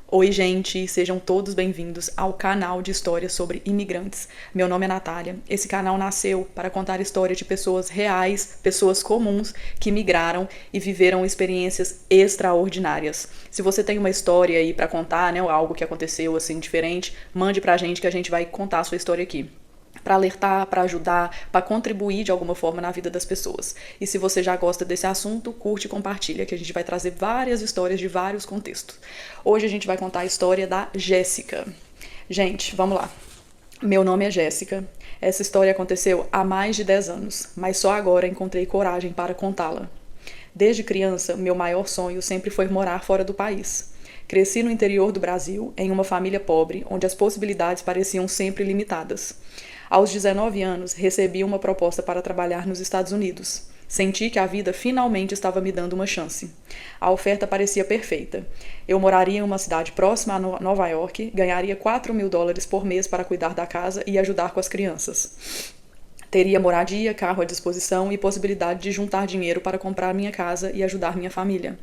Oi, gente, sejam todos bem-vindos ao canal de histórias sobre imigrantes. Meu nome é Natália. Esse canal nasceu para contar histórias de pessoas reais, pessoas comuns que migraram e viveram experiências extraordinárias. Se você tem uma história aí para contar, né, algo que aconteceu assim diferente, mande pra gente que a gente vai contar a sua história aqui para alertar, para ajudar, para contribuir de alguma forma na vida das pessoas. E se você já gosta desse assunto, curte e compartilha, que a gente vai trazer várias histórias de vários contextos. Hoje a gente vai contar a história da Jéssica. Gente, vamos lá. Meu nome é Jéssica. Essa história aconteceu há mais de 10 anos, mas só agora encontrei coragem para contá-la. Desde criança, meu maior sonho sempre foi morar fora do país. Cresci no interior do Brasil, em uma família pobre, onde as possibilidades pareciam sempre limitadas. Aos 19 anos, recebi uma proposta para trabalhar nos Estados Unidos. Senti que a vida finalmente estava me dando uma chance. A oferta parecia perfeita. Eu moraria em uma cidade próxima a Nova York, ganharia $4.000 por mês para cuidar da casa e ajudar com as crianças. Teria moradia, carro à disposição e possibilidade de juntar dinheiro para comprar minha casa e ajudar minha família.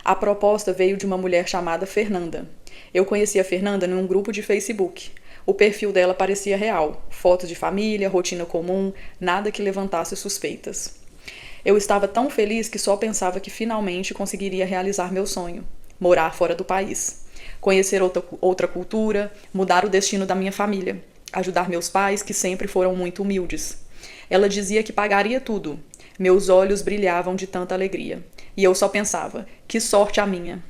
A proposta veio de uma mulher chamada Fernanda. Eu conheci a Fernanda num grupo de Facebook. O perfil dela parecia real, fotos de família, rotina comum, nada que levantasse suspeitas. Eu estava tão feliz que só pensava que finalmente conseguiria realizar meu sonho, morar fora do país, conhecer outra cultura, mudar o destino da minha família, ajudar meus pais, que sempre foram muito humildes. Ela dizia que pagaria tudo. Meus olhos brilhavam de tanta alegria. E eu só pensava, que sorte a minha.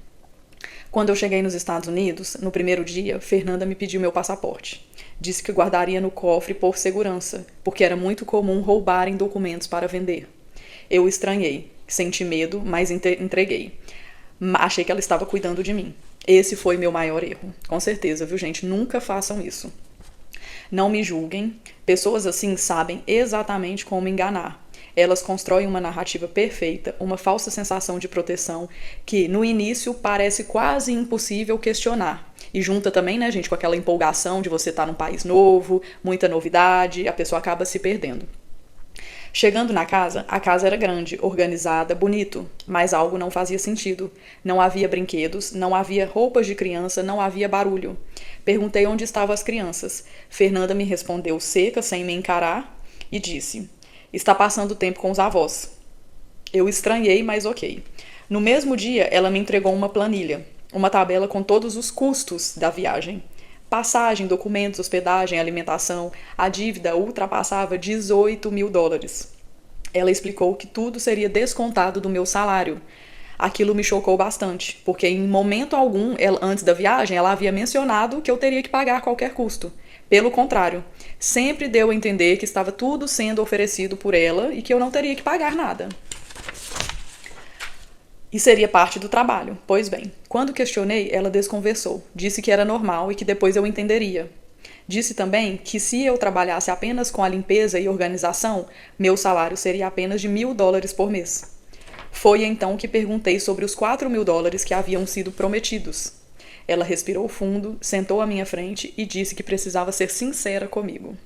Quando eu cheguei nos Estados Unidos, no primeiro dia, Fernanda me pediu meu passaporte. Disse que guardaria no cofre por segurança, porque era muito comum roubarem documentos para vender. Eu estranhei, senti medo, mas entreguei. Achei que ela estava cuidando de mim. Esse foi meu maior erro. Com certeza, viu, gente? Nunca façam isso. Não me julguem. Pessoas assim sabem exatamente como enganar. Elas constroem uma narrativa perfeita, uma falsa sensação de proteção que, no início, parece quase impossível questionar. E junta também, né, gente, com aquela empolgação de você estar num país novo, muita novidade, a pessoa acaba se perdendo. Chegando na casa, a casa era grande, organizada, bonito, mas algo não fazia sentido. Não havia brinquedos, não havia roupas de criança, não havia barulho. Perguntei onde estavam as crianças. Fernanda me respondeu seca, sem me encarar, e disse: está passando tempo com os avós. Eu estranhei, mas ok. No mesmo dia, ela me entregou uma planilha, uma tabela com todos os custos da viagem. Passagem, documentos, hospedagem, alimentação. A dívida ultrapassava $18.000. Ela explicou que tudo seria descontado do meu salário. Aquilo me chocou bastante, porque em momento algum, antes da viagem, ela havia mencionado que eu teria que pagar qualquer custo. Pelo contrário, sempre deu a entender que estava tudo sendo oferecido por ela e que eu não teria que pagar nada. E seria parte do trabalho. Pois bem, quando questionei, ela desconversou. Disse que era normal e que depois eu entenderia. Disse também que se eu trabalhasse apenas com a limpeza e organização, meu salário seria apenas de $1.000 por mês. Foi então que perguntei sobre os $4.000 que haviam sido prometidos. Ela respirou fundo, sentou à minha frente e disse que precisava ser sincera comigo.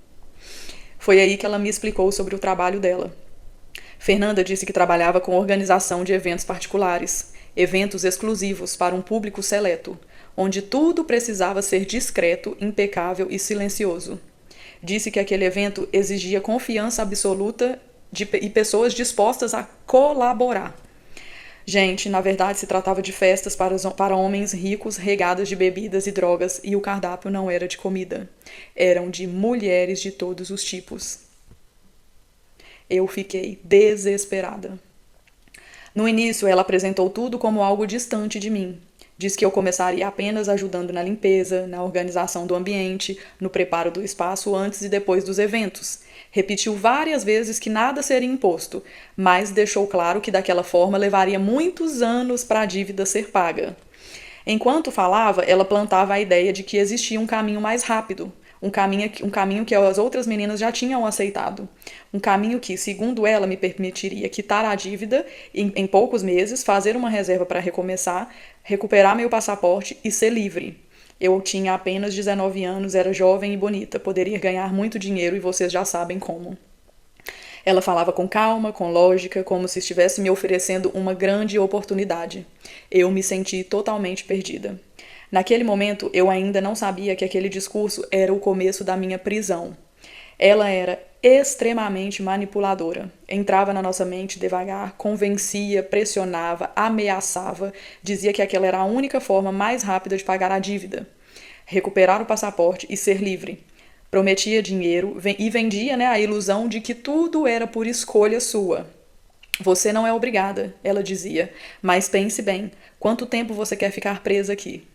Foi aí que ela me explicou sobre o trabalho dela. Fernanda disse que trabalhava com organização de eventos particulares, eventos exclusivos para um público seleto, onde tudo precisava ser discreto, impecável e silencioso. Disse que aquele evento exigia confiança absoluta e pessoas dispostas a colaborar. Gente, na verdade se tratava de festas para homens ricos regadas de bebidas e drogas, e o cardápio não era de comida. Eram de mulheres de todos os tipos. Eu fiquei desesperada. No início, ela apresentou tudo como algo distante de mim. Diz que eu começaria apenas ajudando na limpeza, na organização do ambiente, no preparo do espaço antes e depois dos eventos. Repetiu várias vezes que nada seria imposto, mas deixou claro que daquela forma levaria muitos anos para a dívida ser paga. Enquanto falava, ela plantava a ideia de que existia um caminho mais rápido, um caminho que as outras meninas já tinham aceitado. Um caminho que, segundo ela, me permitiria quitar a dívida em poucos meses, fazer uma reserva para recomeçar, recuperar meu passaporte e ser livre. Eu tinha apenas 19 anos, era jovem e bonita, poderia ganhar muito dinheiro e vocês já sabem como. Ela falava com calma, com lógica, como se estivesse me oferecendo uma grande oportunidade. Eu me senti totalmente perdida. Naquele momento, eu ainda não sabia que aquele discurso era o começo da minha prisão. Ela era extremamente manipuladora. Entrava na nossa mente devagar, convencia, pressionava, ameaçava, dizia que aquela era a única forma mais rápida de pagar a dívida, recuperar o passaporte e ser livre. Prometia dinheiro e vendia, né, a ilusão de que tudo era por escolha sua. Você não é obrigada, ela dizia, mas pense bem, quanto tempo você quer ficar presa aqui?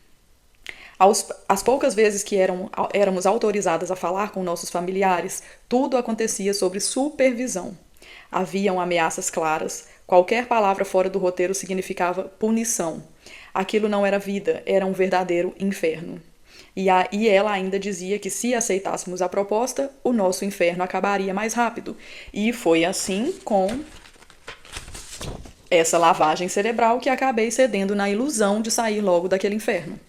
As poucas vezes que éramos autorizadas a falar com nossos familiares, tudo acontecia sob supervisão. Haviam ameaças claras, qualquer palavra fora do roteiro significava punição. Aquilo não era vida, era um verdadeiro inferno. E ela ainda dizia que se aceitássemos a proposta, o nosso inferno acabaria mais rápido. E foi assim com essa lavagem cerebral que acabei cedendo na ilusão de sair logo daquele inferno.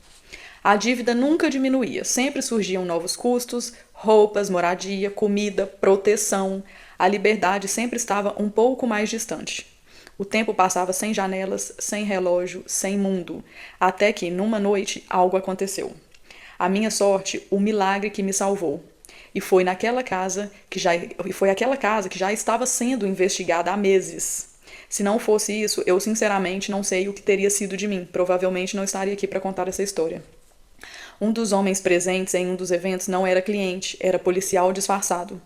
A dívida nunca diminuía, sempre surgiam novos custos, roupas, moradia, comida, proteção. A liberdade sempre estava um pouco mais distante. O tempo passava sem janelas, sem relógio, sem mundo, até que, numa noite, algo aconteceu. A minha sorte, o milagre que me salvou. E foi aquela casa que já estava sendo investigada há meses. Se não fosse isso, eu sinceramente não sei o que teria sido de mim. Provavelmente não estaria aqui para contar essa história. Um dos homens presentes em um dos eventos não era cliente, era policial disfarçado.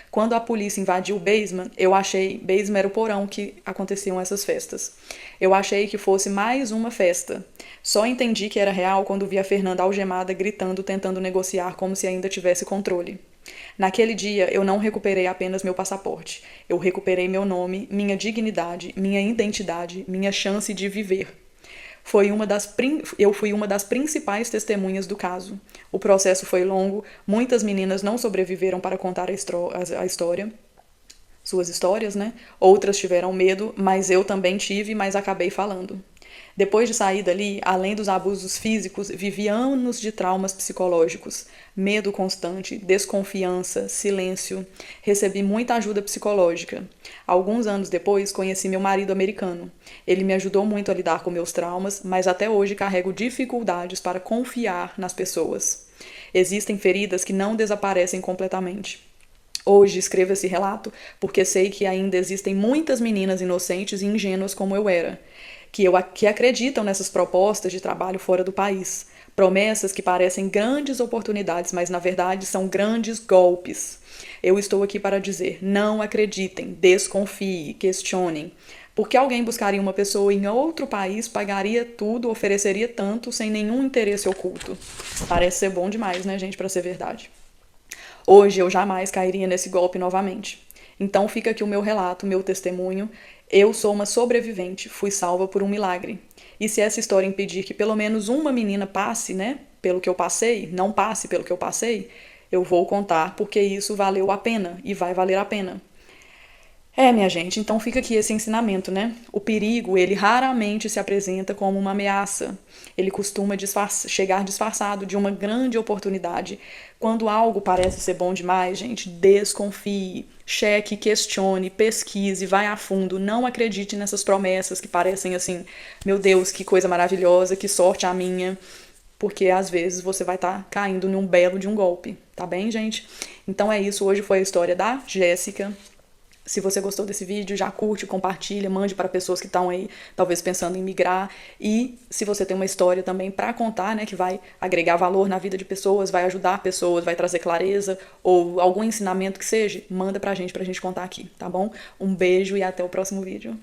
Quando a polícia invadiu o basement, basement era o porão que aconteciam essas festas. Eu achei que fosse mais uma festa. Só entendi que era real quando vi a Fernanda algemada, gritando, tentando negociar como se ainda tivesse controle. Naquele dia, eu não recuperei apenas meu passaporte. Eu recuperei meu nome, minha dignidade, minha identidade, minha chance de viver. Eu fui uma das principais testemunhas do caso. O processo foi longo, muitas meninas não sobreviveram para contar a história, suas histórias, né? Outras tiveram medo, mas eu também tive, mas acabei falando. Depois de sair dali, além dos abusos físicos, vivi anos de traumas psicológicos, medo constante, desconfiança, silêncio. Recebi muita ajuda psicológica. Alguns anos depois, conheci meu marido americano. Ele me ajudou muito a lidar com meus traumas, mas até hoje carrego dificuldades para confiar nas pessoas. Existem feridas que não desaparecem completamente. Hoje escrevo esse relato porque sei que ainda existem muitas meninas inocentes e ingênuas como eu era, que acreditam nessas propostas de trabalho fora do país. Promessas que parecem grandes oportunidades, mas na verdade são grandes golpes. Eu estou aqui para dizer, não acreditem, desconfiem, questionem. Por que alguém buscaria uma pessoa em outro país, pagaria tudo, ofereceria tanto, sem nenhum interesse oculto? Parece ser bom demais, né, gente, para ser verdade. Hoje eu jamais cairia nesse golpe novamente. Então fica aqui o meu relato, meu testemunho. Eu sou uma sobrevivente, fui salva por um milagre. E se essa história impedir que pelo menos uma menina passe, né, pelo que eu passei, não passe pelo que eu passei, eu vou contar porque isso valeu a pena e vai valer a pena. Minha gente, então fica aqui esse ensinamento, né? O perigo, ele raramente se apresenta como uma ameaça. Ele costuma chegar disfarçado de uma grande oportunidade. Quando algo parece ser bom demais, gente, desconfie, cheque, questione, pesquise, vai a fundo. Não acredite nessas promessas que parecem assim, meu Deus, que coisa maravilhosa, que sorte a minha. Porque às vezes você vai estar caindo num belo de um golpe, tá bem, gente? Então é isso, hoje foi a história da Jéssica. Se você gostou desse vídeo, já curte, compartilha, mande para pessoas que estão aí, talvez pensando em migrar. E se você tem uma história também para contar, né, que vai agregar valor na vida de pessoas, vai ajudar pessoas, vai trazer clareza, ou algum ensinamento que seja, manda pra gente contar aqui, tá bom? Um beijo e até o próximo vídeo.